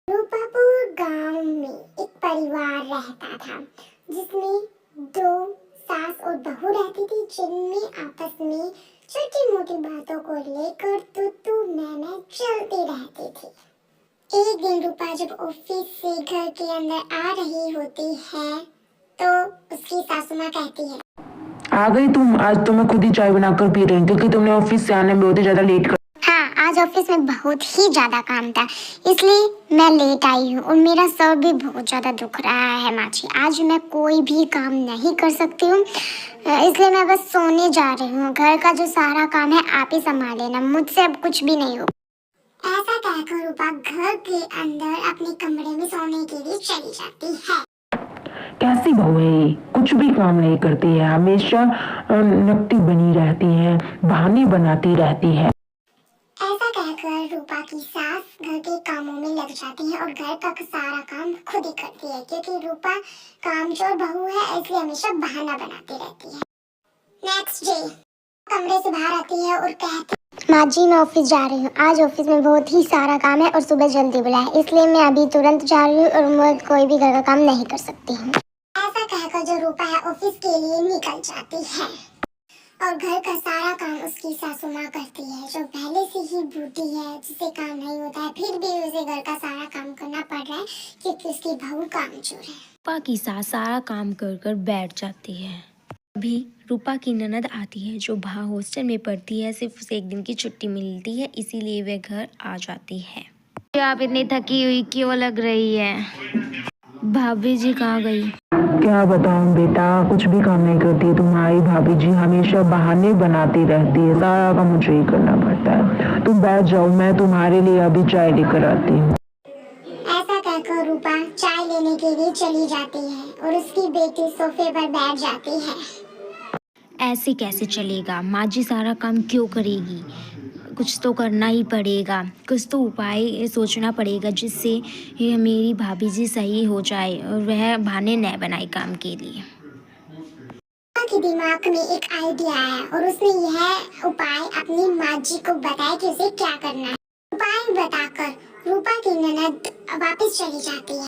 रूपापुर गांव में एक परिवार रहता था जिसमें दो सास और बहू रहती थी, जिनमें आपस में छोटी मोटी बातों को लेकर तू मैं चलती रहती थी। एक दिन रूपा जब ऑफिस से घर के अंदर आ रही होती है तो उसकी सासू माँ कहती है, आ गई तुम। आज तो मैं खुद ही चाय बनाकर पी रही हूँ क्योंकि तुमने ऑफिस से आने में बहुत ही ज्यादा लेट कर। हाँ, आज ऑफिस में बहुत ही ज्यादा काम था इसलिए मैं लेट आई हूँ और मेरा सर भी बहुत ज्यादा दुख रहा है माँ जी। आज मैं कोई भी काम नहीं कर सकती हूँ, इसलिए मैं बस सोने जा रही हूँ। घर का जो सारा काम है आप ही संभाल लेना, मुझसे अब कुछ भी नहीं हो। ऐसा कहकर रूपा घर के अंदर अपने कमरे में सोने के लिए चली जाती है। कैसी बहू है ये, कुछ भी काम नहीं करती है, हमेशा नकटी बनी रहती है, बहाने बनाती रहती है। ऐसा कहकर रूपा की सास घर के कामों में लग जाती है और घर का सारा काम खुद ही करती है, क्योंकि रूपा कामचोर बहू है इसलिए हमेशा बहाना बनाती रहती है। नेक्स्ट डे कमरे से बाहर आती है और कहती, माँ जी मैं ऑफिस जा रही हूँ। आज ऑफिस में बहुत ही सारा काम है और सुबह जल्दी बुलाया है, इसलिए मैं अभी तुरंत जा रही हूँ और मैं कोई भी घर का काम नहीं कर सकती हूँ। ऐसा कहकर जो रूपा है ऑफिस के लिए निकल जाती है और घर का सारा काम उसकी सासू माँ करती है, जो पहले से ही बूढ़ी है, जिसे काम नहीं होता है, फिर भी उसे घर का सारा काम करना पड़ रहा है क्योंकि उसकी बहू कामचोर है। रूपा की सास सारा काम कर कर बैठ जाती है। अभी रूपा की ननद आती है जो बाहर हॉस्टल में पढ़ती है, सिर्फ उसे एक दिन की छुट्टी मिलती है, इसीलिए वह घर आ जाती है। आप इतनी थकी हुई क्यों लग रही है? भाभी जी कहाँ गई? क्या बताऊं बेटा, कुछ भी काम नहीं करती तुम्हारी भाभी जी, हमेशा बहाने बनाती रहती है, सारा काम मुझे ही करना पड़ता है। तुम बैठ जाओ, मैं तुम्हारे लिए अभी चाय लेकर आती हूँ। ऐसा कहकर रूपा चाय लेने के लिए चली जाती है और उसकी बेटी सोफे पर बैठ जाती है। ऐसे कैसे चलेगा? माँ जी सारा काम क्यों करेगी? कुछ तो करना ही पड़ेगा, कुछ तो उपाय सोचना पड़ेगा जिससे ये मेरी भाभी जी सही हो जाए और वह बहाने न बनाए काम के लिए। रूपा के दिमाग में एक आइडिया आया और उसने यह उपाय अपनी माँ जी को बताया कि उसे क्या करना है। उपाय बताकर रूपा की ननद वापस चली जाती है।